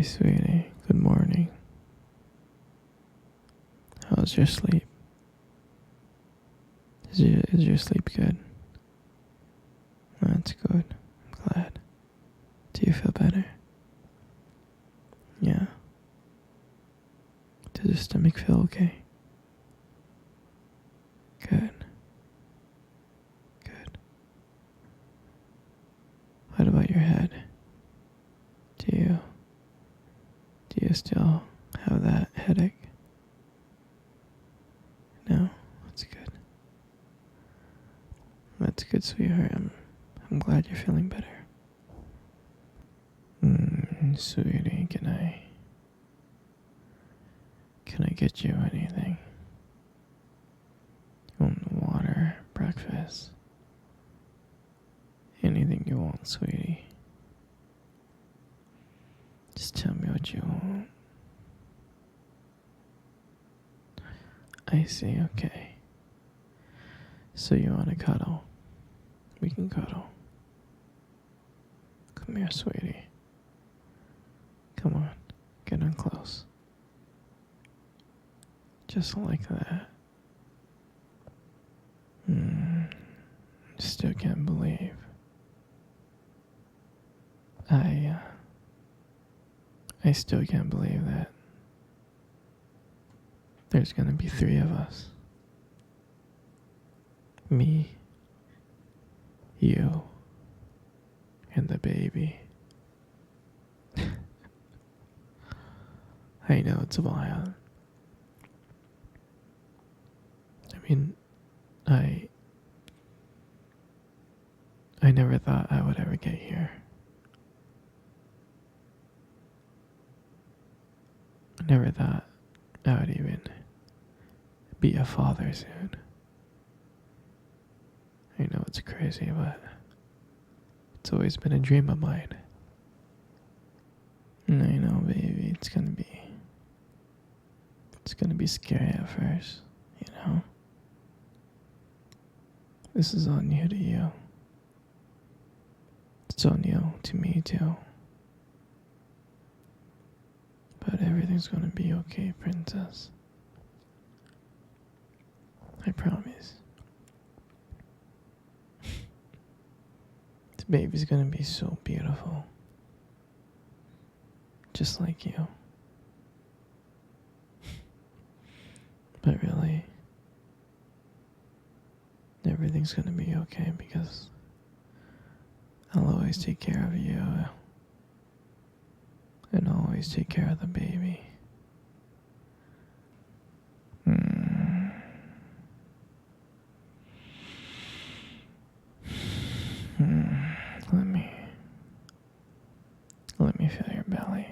Hi, sweetie. Good morning. How's your sleep? Is your sleep good? That's good. I'm glad. Do you feel better? Yeah. Does your stomach feel okay? Good. Good. What about your head? Do you still have that headache? No? That's good. That's good, sweetheart. I'm glad you're feeling better. Sweetie, can I get you anything? You want water, breakfast? Anything you want, sweetie. Just tell me what you want. I see, okay. So you want to cuddle? We can cuddle. Come here, sweetie. Come on, get in close. Just like that. Still can't believe. I still can't believe that there's gonna be 3 of us. Me, you, and the baby. I know it's wild. I mean, I never thought I would ever get here. I never thought I would even be a father soon. I know it's crazy, but it's always been a dream of mine. And I know, baby, it's gonna be scary at first, you know? This is all new to you. It's all new to me, too. But everything's gonna be okay, princess. I promise. The baby's gonna be so beautiful. Just like you. But really, everything's gonna be okay because I'll always take care of you. And I'll always take care of the baby. Let me feel your belly.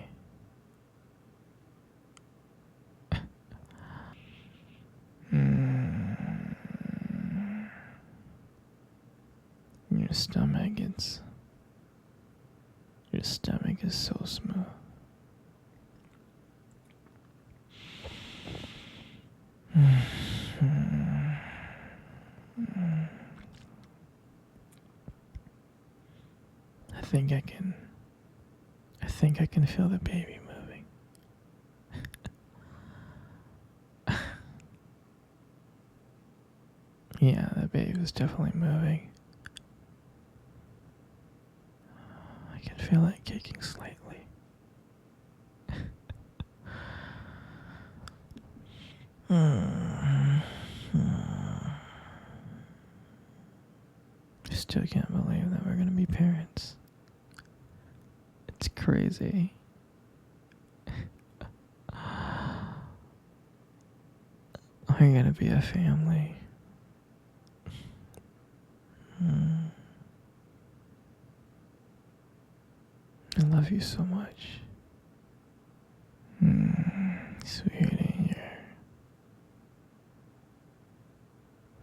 Your stomach is so smooth. I think I can feel the baby moving. Yeah, the baby was definitely moving. I can feel it kicking slightly. I still can't believe that we're gonna be parents. It's crazy. We're gonna be a family. I love you so much. Sweetie,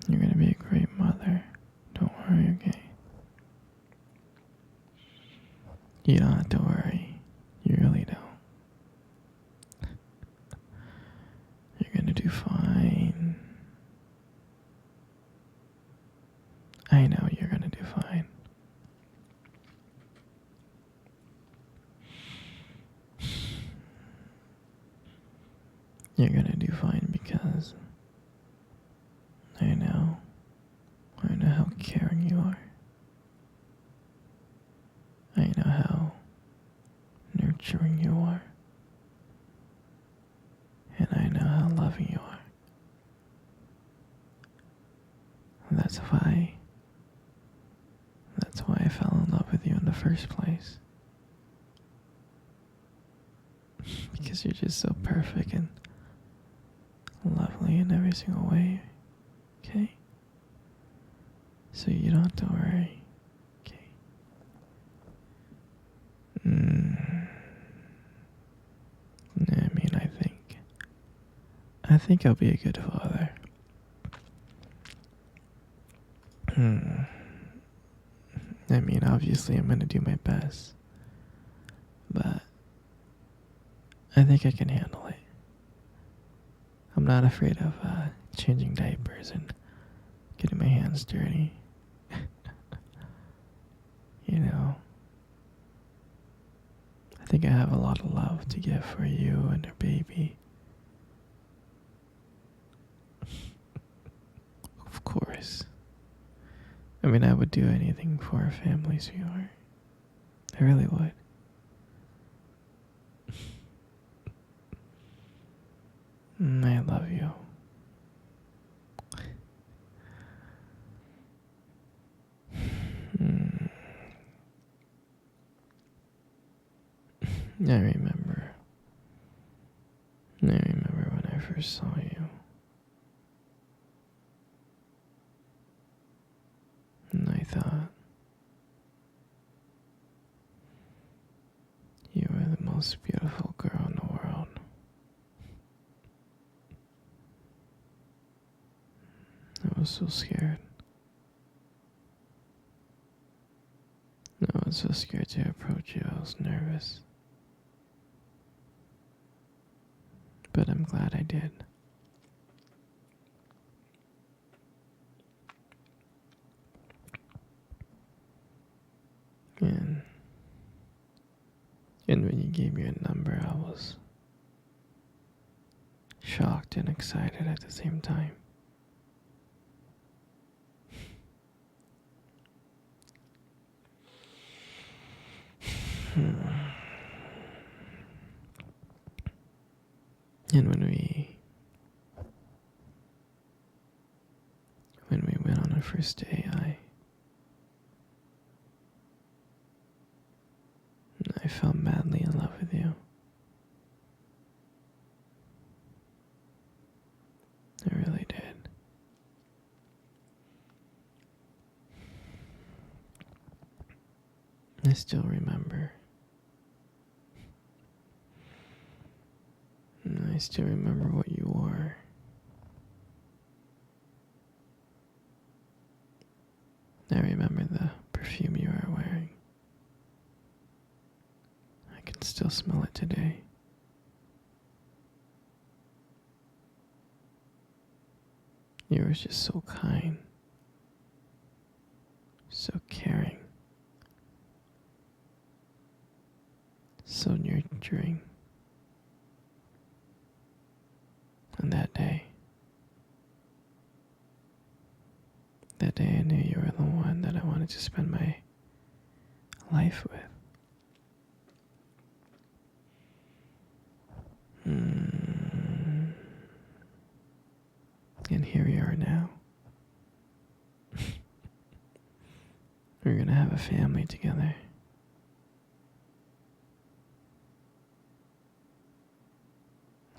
you're gonna be a great mother. Don't worry, okay? You don't have to worry. You really don't. You're gonna do fine. I know you're gonna do fine. You're gonna do fine because I know. I know how caring you are. I know how nurturing you are. And I know how loving you are. And that's why I fell in love with you in the first place. Because you're just so perfect and lovely in every single way. Okay? So you don't have to worry. Okay? I mean, I think I'll be a good father. I mean, obviously I'm gonna do my best. But I think I can handle it. I'm not afraid of changing diapers and getting my hands dirty. You know, I think I have a lot of love to give for you and your baby. Of course. I mean, I would do anything for our family, sweetheart. I really would. I love you. I remember. I remember when I first saw you. And I thought you were the most beautiful girl in the world. I was so scared. I was so scared to approach you. I was nervous. But I'm glad I did. And when you gave me a number, I was shocked and excited at the same time. And when we went on our first day, I fell madly in love with you. I really did. I still remember. I still remember what you wore. I remember the perfume you were wearing. I can still smell it today. You were just so kind, so caring, so nurturing. And that day I knew you were the one that I wanted to spend my life with. And here we are now. We're gonna have a family together.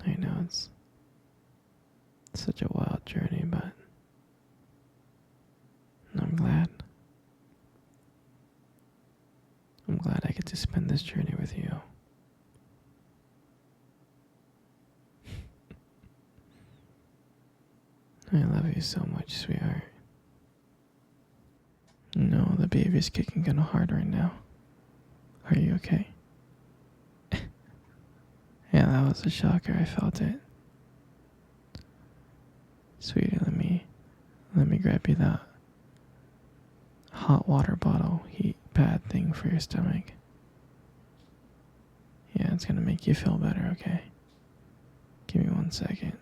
I know it's such a wild journey, but I'm glad. I'm glad I get to spend this journey with you. I love you so much, sweetheart. No, the baby's kicking kind of hard right now. Are you okay? Yeah, that was a shocker. I felt it. Sweetie, let me grab you that hot water bottle heat pad thing for your stomach. Yeah, it's gonna make you feel better, okay? Give me 1 second.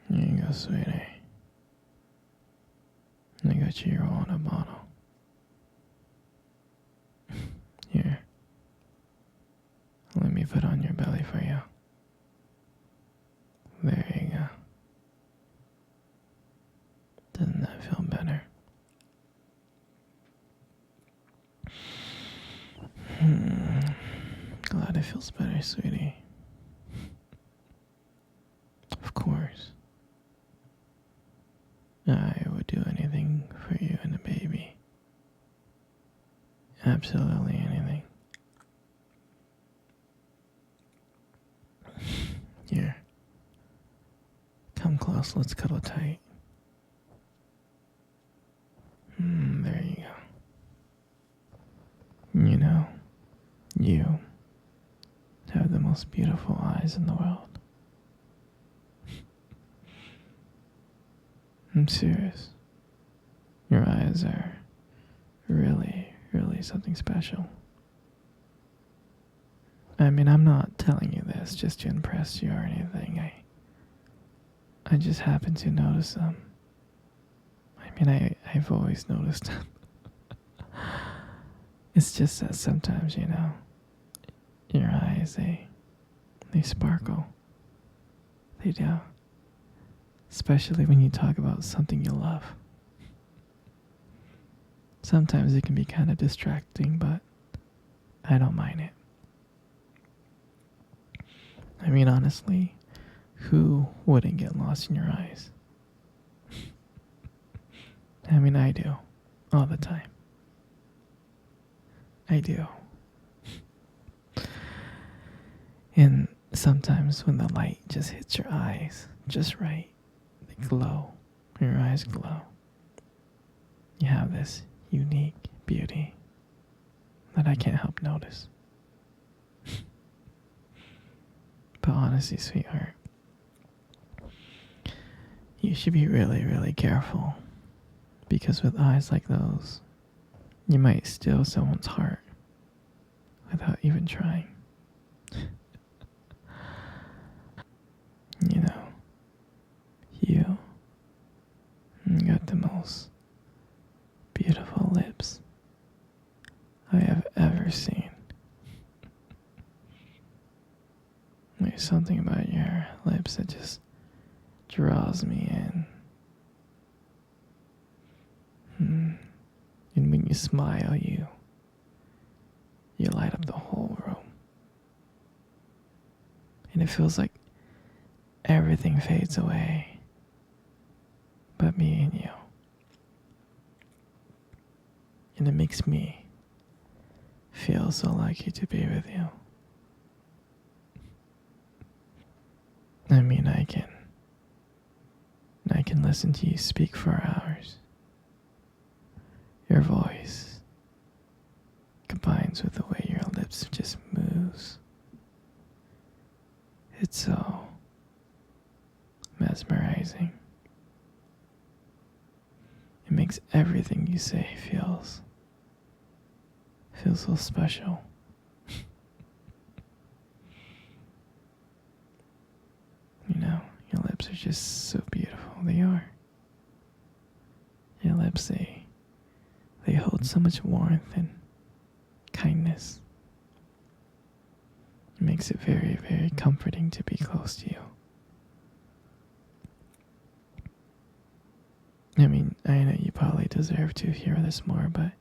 Here you go, sweetie. I got you your water bottle. Here. Let me put on your belly for you. There you go. Doesn't that feel better? Glad it feels better, sweetie. Of course. I would do anything for you and the baby. Absolutely anything. Here. Come close, let's cuddle tight. There you go. You know, you have the most beautiful eyes in the world. I'm serious. Your eyes are really, really something special. I mean, I'm not telling you this just to impress you or anything. I just happen to notice them. I mean, I've always noticed them. It's just that sometimes, you know, your eyes, they sparkle. They do. Especially when you talk about something you love. Sometimes it can be kind of distracting, but I don't mind it. I mean, honestly, who wouldn't get lost in your eyes? I mean, I do. All the time. I do. And sometimes when the light just hits your eyes just right, they glow. Your eyes glow. You have this unique beauty that I can't help notice. But honestly, sweetheart, you should be really, really careful. Because with eyes like those, you might steal someone's heart without even trying. You know, you got the most beautiful lips I have ever seen. There's something about your lips that just draws me in. And when you smile, you light up the whole room. And it feels like everything fades away but me and you. And it makes me feel so lucky to be with you. I mean, I can listen to you speak for hours. Your voice combines with the way your lips just moves. It's so mesmerizing. It makes everything you say feels so special. You know, your lips are just so beautiful. They are. Your lips, they hold so much warmth and kindness. It makes it very, very comforting to be close to you. I mean, I know you probably deserve to hear this more, but